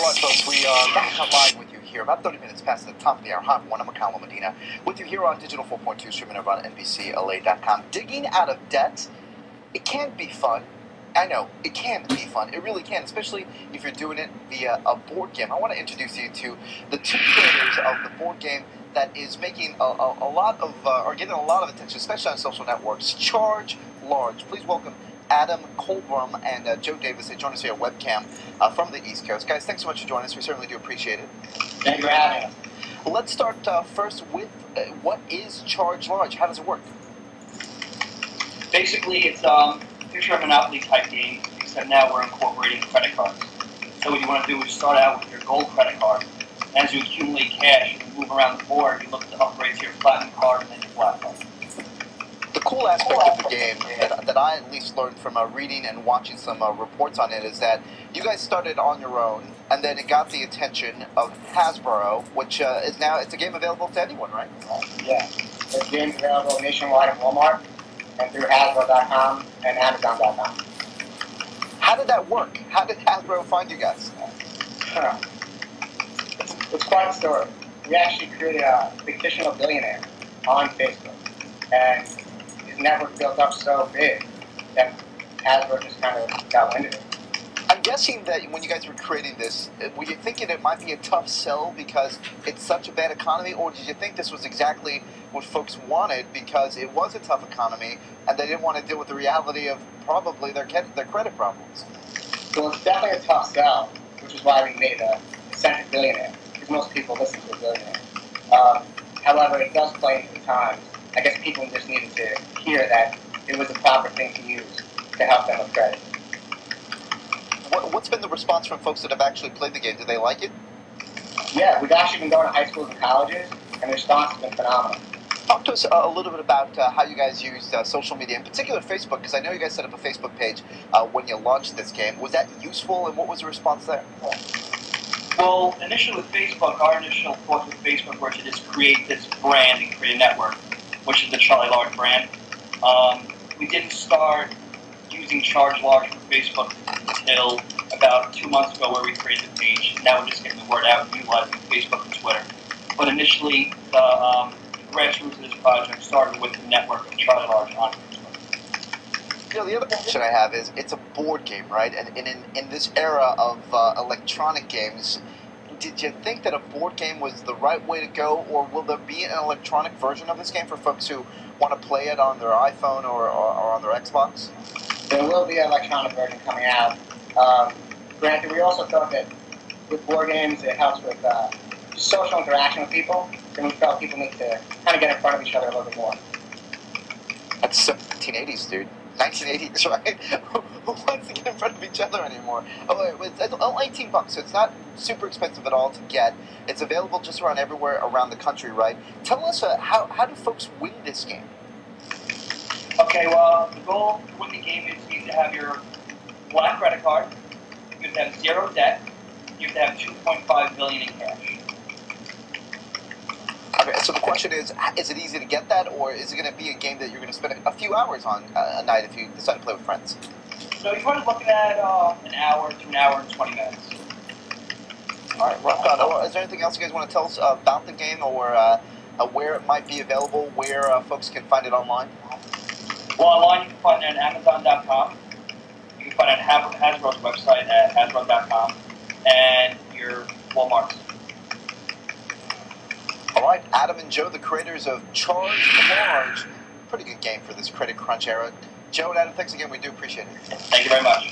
Alright folks, we are back live with you here, about 30 minutes past the top of the hour. Hi everyone, I'm Makala Medina, with you here on Digital 4.2, streaming over on NBCLA.com. Digging out of debt, it can be fun. I know, it can be fun. It really can, especially if you're doing it via a board game. I want to introduce you to the two creators of the board game that is making a lot of, or getting a lot of attention, especially on social networks. Charge Large. Please welcome Adam Colbrum and Joe Davis. They join us here webcam from the East Coast. Guys, thanks so much for joining us. We certainly do appreciate it. Thank you for having us. Let's start first with what is Charge Large? How does it work? Basically, it's picture a Monopoly type game, except now we're incorporating credit cards. So what you want to do is start out with your gold credit card. And as you accumulate cash, you move around the board, you look to upgrade to your platinum card and then your black card. The cool aspect of the game that I at least learned from reading and watching some reports on it is that you guys started on your own, and then it got the attention of Hasbro, which is now, it's a game available to anyone, right? Yeah. The game's available nationwide at Walmart, and through Hasbro.com and Amazon.com. How did that work? How did Hasbro find you guys? It's quite a story. We actually created a fictional billionaire on Facebook, and his network built up so big that Hasbro just kind of got wind of it. I'm guessing that when you guys were creating this, were you thinking it might be a tough sell because it's such a bad economy, or did you think this was exactly what folks wanted because it was a tough economy and they didn't want to deal with the reality of probably their credit problems? Well, it's definitely a tough sell, which is why we made a eccentric billionaire, because most people listen to a billionaire. However, it does play into the times. I guess people just needed to hear that it was the proper thing to use to help them with credit. What's been the response from folks that have actually played the game? Do they like it? Yeah, we've actually been going to high schools and colleges, and the response has been phenomenal. Talk to us a little bit about how you guys use social media, in particular Facebook, because I know you guys set up a Facebook page when you launched this game. Was that useful, and what was the response there? Well, initially with Facebook, our initial thoughts with Facebook were to just create this brand and create a network, which is the Charlie Large brand. We didn't start using Charge Large for Facebook until about 2 months ago, where we created the page. Now we're just getting the word out, utilizing Facebook and Twitter. But initially, the grassroots of this project started with the network of Charlie Large on Facebook. You know, the other question I have is, it's a board game, right? And in this era of electronic games, did you think that a board game was the right way to go, or will there be an electronic version of this game for folks who want to play it on their iPhone or on their Xbox? There will be an electronic version coming out. Granted, we also thought that with board games, it helps with social interaction with people, and we felt people need to kind of get in front of each other a little bit more. That's 1980s, dude. 1980s, right? Who wants to get in front of each other anymore? Oh, it's only $18, so it's not super expensive at all to get. It's available just around everywhere around the country, right? Tell us, how do folks win this game? Okay, well, the goal to win the game is you need to have your black credit card, you have to have zero debt, you have to have $2.5 million in cash. Okay, so the question is it easy to get that, or is it going to be a game that you're going to spend a few hours on a night if you decide to play with friends? So you're probably looking at an hour to an hour and 20 minutes. All right, rough on. Is there anything else you guys want to tell us about the game, or where it might be available, where folks can find it online? Well, online you can find it at Amazon.com. You can find it at Hasbro's website at Hasbro.com, and your Walmart's. All right, Adam and Joe, the creators of Charge Large. Pretty good game for this credit crunch era. Joe and Adam, thanks again. We do appreciate it. Thank you very much.